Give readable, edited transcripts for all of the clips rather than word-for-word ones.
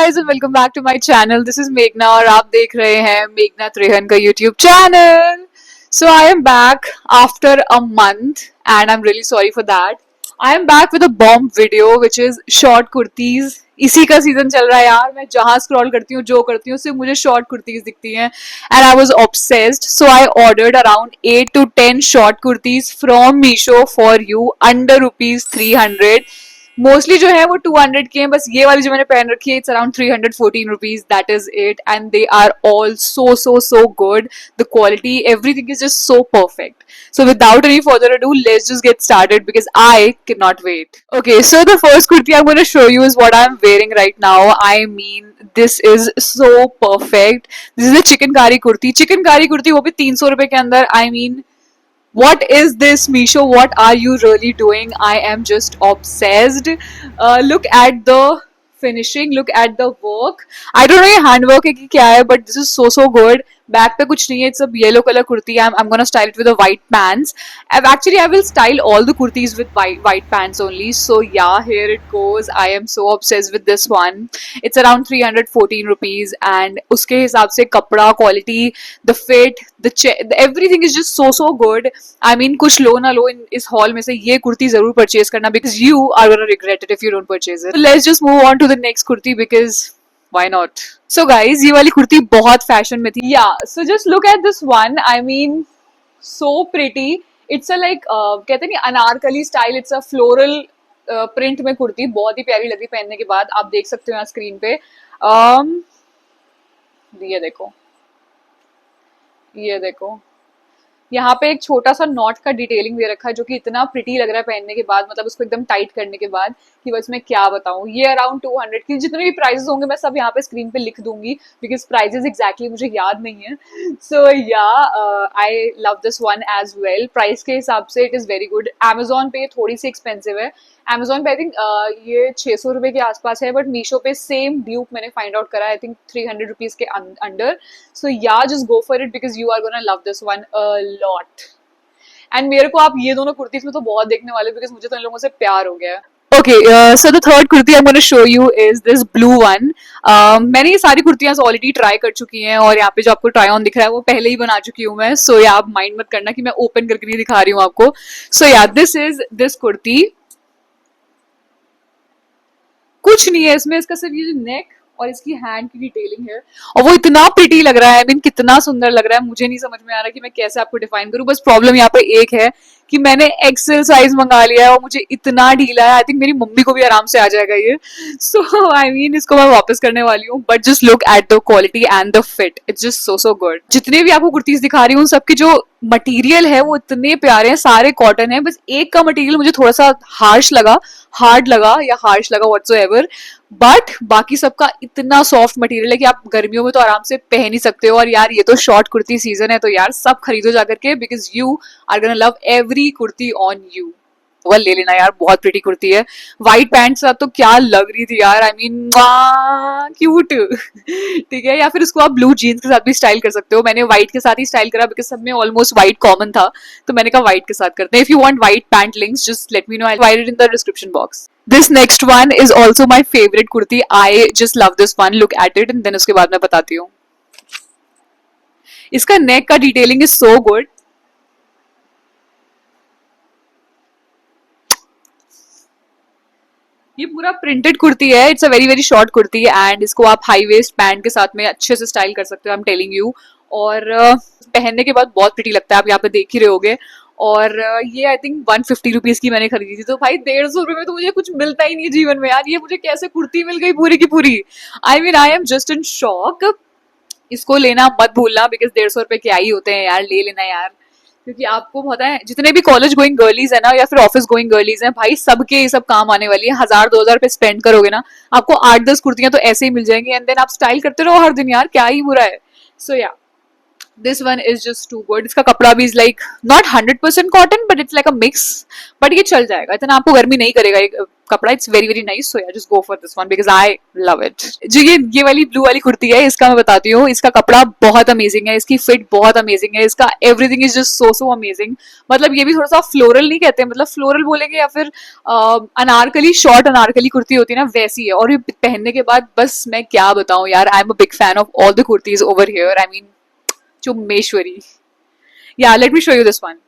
Guys and welcome back to my channel. This is मेघना और आप देख रहे हैं मेघना त्रेहन का YouTube channel. So I am back after a month and I am really sorry for that. I am back with a bomb video which is short kurtis. इसी का सीजन चल रहा है यार। मैं जहां स्क्रॉल करती हूँ जो करती हूँ सिर्फ मुझे शॉर्ट कुर्तीज दिखती हैं and I was obsessed. So I ordered around 8 to 10 short kurtis from Meesho for you under ₹300। Mostly जो है वो 200 के हैं, बस ये वाली जो मैंने पहन रखी है it's around 314 rupees, that is it. And they are all so good. The quality, everything is just so perfect. So without any further ado, let's just get started because I cannot wait. Okay, so the first kurti I'm going to show you is what I'm wearing right now. I mean, this is so perfect. This is a chickengari kurti. Chickengari kurti वो भी 300 रुपए के अंदर. I mean, what is this, Misho? What are you really doing? I am just obsessed. Look at the finishing, look at the work. I don't know ये hand work है कि क्या है, but this is so good. Back पे कुछ नहीं है, it's a yellow colour kurti. I'm gonna style it with a white pants. I will style all the kurtis with white pants only. So yeah, here it goes. I am so obsessed with this one. It's around 314 rupees and उसके हिसाब से कपड़ा, quality, the fit, everything is just so good. I mean, कुछ लो ना लो इस hall में से ये कुर्ती जरूर परचेज करना because you are gonna regret it if you don't purchase it. So let's just move on to the next kurti because why not? So guys, ये वाली कुर्ती बहुत फैशन में थी. Yeah, so just look at this one. I mean, so pretty. It's a like कहते नहीं Anarkali style. It's a floral print में कुर्ती, बहुत ही प्यारी लगी पहनने के बाद. आप देख सकते हो यहाँ स्क्रीन पे. ये देखो, ये देखो, यहाँ पे एक छोटा सा नॉट का डिटेलिंग दे रखा है जो कि इतना प्रिटी लग रहा है पहनने के बाद, मतलब उसको एकदम टाइट करने के बाद कि बस मैं क्या बताऊं. ये अराउंड 200 की जितने भी प्राइसेस होंगे मैं सब यहाँ पे स्क्रीन पे लिख दूंगी बिकॉज प्राइसेस एग्जैक्टली मुझे याद नहीं है. So yeah I love this one as well. Price के हिसाब से it is very good. Amazon पे थोड़ी सी एक्सपेंसिव है. Amazon पे आई थिंक ये 600 रुपए के आसपास है, बट मीशो पे सेम ड्यूक मैंने फाइंड आउट करा आई थिंक 300 रुपीज के under. So yeah just go for it because you are gonna love this one a lot. And मेरे को आप ये दोनों कुर्तीज में तो बहुत देखने वाले बिकॉज मुझे तो इन लोगों से प्यार हो गया है. Okay, so the third kurti I'm going to show you is this blue one. मैंने ये सारी कुर्तियां ऑलरेडी ट्राई कर चुकी हैं और यहाँ पे जो आपको ट्राई ऑन दिख रहा है वो पहले ही बना चुकी हूँ मैं. सो या आप माइंड मत करना कि मैं ओपन करके नहीं दिखा रही हूँ आपको. सो या दिस इज दिस कुर्ती. कुछ नहीं है इसमें, इसका सिर्फ ये जो नेक और इसकी हैंड की डिटेलिंग है और वो इतना प्रिटी लग रहा है. आई मीन कितना सुंदर लग रहा है. मुझे नहीं समझ में आ रहा कि मैं कैसे आपको डिफाइन करूं. बस प्रॉब्लम यहाँ पे एक है कि मैंने एक्सेल साइज मंगा लिया है और मुझे इतना ढीला है. आई थिंक मेरी मम्मी को भी आराम से आ जाएगा ये. सो आई मीन इसको मैं वापस करने वाली हूँ. But just look at the quality and the fit, it's just so good. जितने भी आपको कुर्तीज दिखा रही हूँ सबके जो मटेरियल है वो इतने प्यारे हैं, सारे कॉटन है. बस एक का मटेरियल मुझे थोड़ा सा हार्ड लगा या हार्श लगा व्हाटसोएवर. बट बाकी सबका इतना सॉफ्ट मटेरियल है कि आप गर्मियों में तो आराम से पहन ही सकते हो. और यार ये तो शॉर्ट कुर्ती सीजन है तो यार सब खरीदो जाकर के because you are gonna love every kurti on you. ले लेना यार, बहुत प्रिटी कुर्ती है. व्हाइट पैंट साथ तो क्या लग रही थी यार. I mean cute. ठीक है, या फिर इसको आप ब्लू जीन्स के साथ भी स्टाइल कर सकते हो. मैंने व्हाइट के साथ ही स्टाइल करा बिकॉज सब में ऑलमोस्ट व्हाइट कॉमन था तो मैंने कहा व्हाइट के साथ करते हैं. If you want white pant links just let me know, I right it in the description box. This next one is also my favorite kurti. I just love this one. Look at it and then उसके बाद मैं बताती हूँ. इसका नेक का detailing is so good. ये पूरा printed kurti है. It's a very short kurti and इसको आप हाई वेस्ट पैंट के साथ में अच्छे से स्टाइल कर सकते हो. I am telling you. और पहनने के बाद बहुत प्रिटी लगता है. आप यहाँ पे देख ही रहे होगे. और ये आई थिंक 150 रुपीज की मैंने खरीदी थी. तो भाई 150 रुपए में तो मुझे कुछ मिलता ही नहीं जीवन में यार. ये मुझे कैसे कुर्ती मिल गई पूरी की पूरी. I mean I am just in shock. इसको लेना मत भूलना बिकॉज 150 रुपए क्या ही होते हैं यार. ले लेना यार, क्योंकि आपको पता है जितने भी कॉलेज गोइंग गर्लीज है ना या फिर ऑफिस गोइंग गर्लीज हैं भाई, सबके ये सब काम आने वाली है. 1000-2000 रुपए स्पेंड करोगे ना आपको 8-10 कुर्तियां तो ऐसे ही मिल जाएंगी एंड देन आप स्टाइल करते रहो हर दिन यार. क्या ही बुरा है. सो या this one is just too good. इसका कपड़ा भी is like not 100% cotton but it's like a mix. but ये चल जाएगा, इतना आपको गर्मी नहीं करेगा. कपड़ा, it's very very nice, so yeah just go for this one because I love it. जो ये वाली ब्लू वाली कुर्ती है, इसका मैं बताती हूँ, इसका कपड़ा बहुत अमेजिंग है, इसकी फिट बहुत अमेजिंग है, इसका everything is just so amazing. मतलब ये भी थोड़ा सा फ्लोरल नहीं कहते, मतलब फ्लोरल बोलेंगे या फिर अनारकली, शॉर्ट अनारकली कुर्ती होती है ना, वैसी है। और ये पहनने के बाद बस मैं क्या बताऊं यार, I am a big fan of all the kurtis over here, I mean चुम्मेश्वरी। या let me show you this one.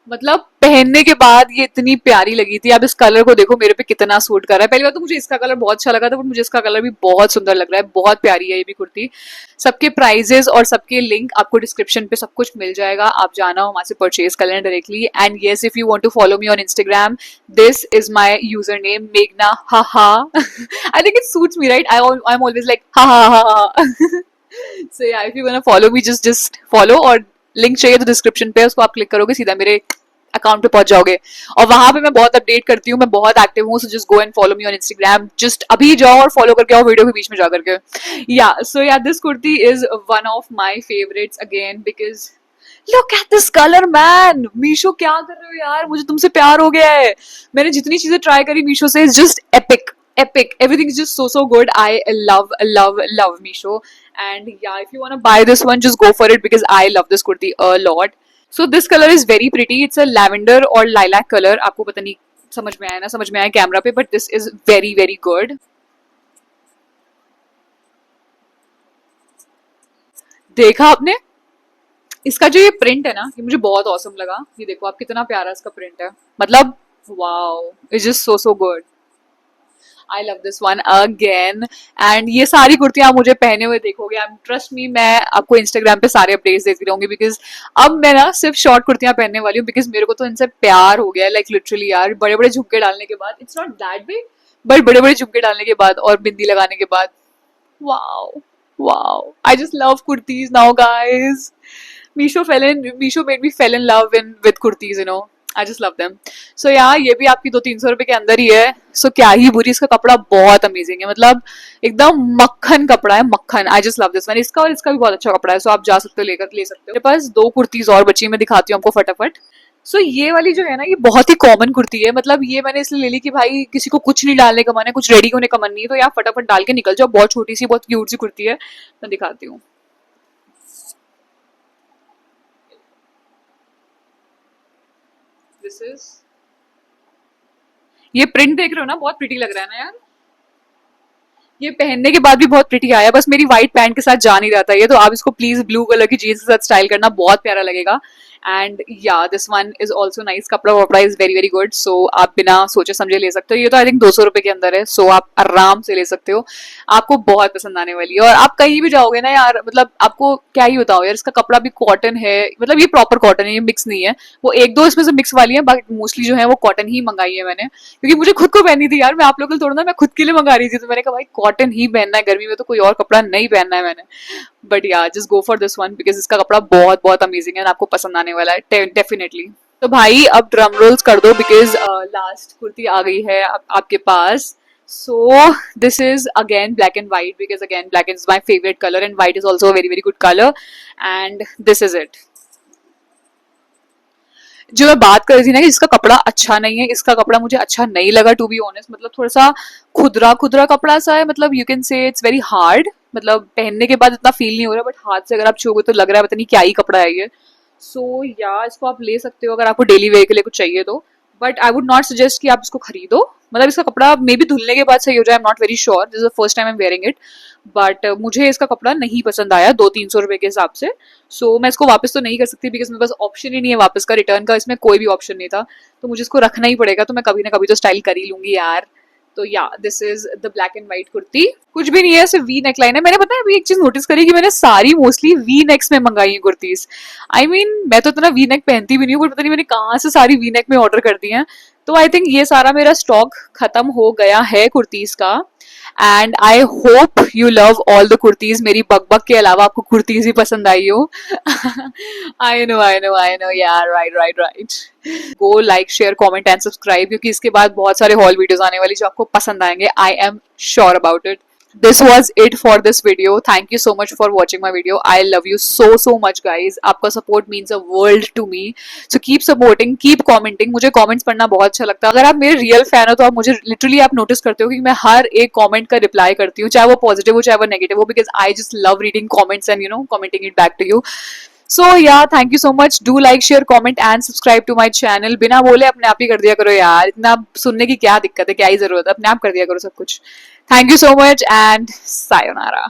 मतलब पहनने के बाद ये इतनी प्यारी लगी थी। आप इस कलर को देखो मेरे पे कितना सूट कर रहा है। पहली बात तो मुझे इसका कलर बहुत अच्छा लगा था, बट मुझे इसका कलर भी बहुत सुंदर लग रहा है, बहुत प्यारी है ये भी कुर्ती। सबके प्राइजेस और सबके लिंक आपको डिस्क्रिप्शन पे सब कुछ मिल जाएगा, आप जाना वहां से परचेज कर लेना directly. And yes, if you want to follow me on Instagram, this is my user name, मेघना ha ha. I think it suits me right, I am always like ha ha ha ha. So yeah, if you want to follow me, just follow, और link चाहिए तो description पे, उसको आप click करोगे सीधा मेरे अकाउंट पे पहुंच जाओगे। और वहां पे मैं बहुत अपडेट करती हूँ, मैं बहुत एक्टिव हूँ, so just go and follow me on Instagram. Just अभी जाओ और फॉलो करके आओ वीडियो के बीच में जा करके। या सो या, this kurti is one of my favourites again because look at this colour man. Meesho क्या कर रहे हो यार, मुझे तुमसे प्यार हो गया है। मैंने जितनी चीजें ट्राई करी मीशो से, is just epic epic, everything is just so good. I love Misho. And yeah, if you want to buy this one, just go for it because I love this kurti a lot. So this color is very pretty, it's a lavender or lilac color. आपको पता नहीं समझ में आया ना समझ में आया कैमरा पे, but this is very very good. देखा आपने इसका जो ये प्रिंट है ना, ये मुझे बहुत औसम लगा। ये देखो आप, कितना प्यारा इसका प्रिंट है, मतलब wow, it's just so good. I love this one again. And ये सारी कुर्तियां आप मुझे पहने हुए देखोगे, आई ट्रस्ट मी, मैं आपको इंस्टाग्राम पे सारे अपडेट्स देती रहूंगी बिकॉज अब मैं ना सिर्फ शॉर्ट कुर्तियां पहनने वाली हूँ बिकॉज मेरे को तो इनसे प्यार हो गया, लाइक लिटरली यार। बड़े बड़े झुमके डालने के बाद, it's not that big, but बड़े बड़े झुमके डालने के बाद और बिंदी लगाने के बाद, wow wow, I just love kurtis now guys. Misho made me fell in love in with kurtis, you know. I just love them. So yeah, ये भी आपकी 200-300 रुपए के अंदर ही है। So क्या ही बुरी, इसका कपड़ा बहुत अमेजिंग है, मतलब एकदम मक्खन कपड़ा है, मक्खन। I just love this one. इसका और इसका भी बहुत अच्छा कपड़ा है, सो आप जा सकते हो, लेकर ले सकते हो। मेरे पास दो कुर्तीज और बची, मैं दिखाती हूँ आपको फटाफट। सो ये वाली जो है ना, ये बहुत ही कॉमन कुर्ती है, मतलब ये मैंने इसलिए ले ली कि भाई किसी को कुछ नहीं डालने का मन है, कुछ रेडी होने का मन नहीं है, तो यार फटाफट डाल के निकल जाओ। बहुत छोटी सी, बहुत क्यूट सी कुर्ती है, मैं दिखाती हूँ। दिस इज, ये प्रिंट देख रहे हो ना, बहुत प्रिटी लग रहा है ना यार। ये पहनने के बाद भी बहुत प्रिटी आया, बस मेरी व्हाइट पैंट के साथ जा नहीं रहा था ये, तो आप इसको प्लीज ब्लू कलर की जीन्स के साथ स्टाइल करना, बहुत प्यारा लगेगा। एंड या, this one is also nice, कपड़ा वपड़ा इज वेरी वेरी गुड, सो आप बिना सोचे समझे ले सकते हो। ये तो आई थिंक 200 रुपए के अंदर है, सो आप आराम से ले सकते हो, आपको बहुत पसंद आने वाली है। और आप कहीं भी जाओगे ना यार, मतलब आपको क्या ही बताओ यार, इसका कपड़ा भी कॉटन है, मतलब ये प्रॉपर कॉटन है, ये मिक्स नहीं है। वो एक दो इसमें से मिक्स वाली है, बट मोस्टली जो है वो कॉटन ही मंगाई है मैंने, क्योंकि मुझे खुद को पहननी थी यार। मैं आप लोगों को थोड़ा ना, मैं खुद के लिए मंगा रही थी, तो मैंने कहा भाई कॉटन ही पहनना है गर्मी में, तो कोई और कपड़ा नहीं पहनना है मैंने। बट या, just go for this one because इसका कपड़ा बहुत बहुत अमेजिंग है, आपको पसंद आने वाला है डेफिनेटली। तो भाई अब ड्रम रोल्स कर दो बिकॉज लास्ट कुर्ती आ गई है आपके पास। So this is again black and white because again black is my favorite color and white is also a very very good color and this is it. जो मैं बात कर रही थी ना कि इसका कपड़ा अच्छा नहीं है, इसका कपड़ा मुझे अच्छा नहीं लगा टू बी ऑनेस्ट। मतलब थोड़ा सा खुदरा खुदरा कपड़ा सा है, मतलब you can say it's very hard, मतलब पहनने के बाद इतना फील नहीं हो रहा, बट हाथ से अगर आप छूओगे तो लग रहा है पता नहीं क्या ही कपड़ा है ये। सो या, इसको आप ले सकते हो अगर आपको डेली वेयर के लिए कुछ चाहिए तो, but I would not suggest कि आप इसको खरीदो। मतलब इसका कपड़ा मे बी धुलने के बाद सही हो जाए, I am not very sure, this is the first time I am wearing it, but मुझे इसका कपड़ा नहीं पसंद आया 200-300 रुपए के हिसाब से। सो मैं इसको वापस तो नहीं कर सकती बिकॉज मेरे पास ऑप्शन ही नहीं है वापस का, रिटर्न का इसमें कोई भी ऑप्शन नहीं था, तो मुझे इसको रखना ही पड़ेगा। तो मैं कभी ना कभी तो स्टाइल कर ही लूंगी यार। तो या, this is the black and white kurti, कुछ भी नहीं है, सिर्फ वी नेक लाइन है। मैंने पता है अभी एक चीज नोटिस करी कि मैंने सारी मोस्टली वी नेक्स में मंगाई है कुर्तीज। आई मीन मैं तो इतना वी नेक पहनती भी नहीं हूँ, बट पता नहीं मैंने कहाँ से सारी वी नेक में ऑर्डर कर दी है। तो आई थिंक ये सारा मेरा स्टॉक खत्म हो गया है कुर्तीज का। And I hope you love all the kurtis, मेरी बकबक के अलावा आपको कुर्तीज भी पसंद आई हो। आई नो यार, right. Go like share comment and subscribe, क्योंकि इसके बाद बहुत सारे हॉल वीडियोस आने वाली जो आपको पसंद आएंगे, I am sure about it. this was it for this video. Thank you so much for watching my video. I love you so much guys. आपका support means a world to me. So keep supporting, keep commenting. मुझे comments पढ़ना बहुत अच्छा लगता है. अगर आप मेरे real fan हो तो आप मुझे literally आप notice करते हो कि मैं हर एक comment का reply करती हूँ, चाहे वो positive हो चाहे वो negative हो, because I just love reading comments and commenting it back to you. So yeah, thank you so much. Do like, share, comment and subscribe to my channel. बिना बोले अपने आप ही कर दिया करो यार. इतना सुनने की क्या दिक्कत है, क्या ही जरूरत है, अपने आप कर दिया करो सब कुछ. Thank you so much and sayonara.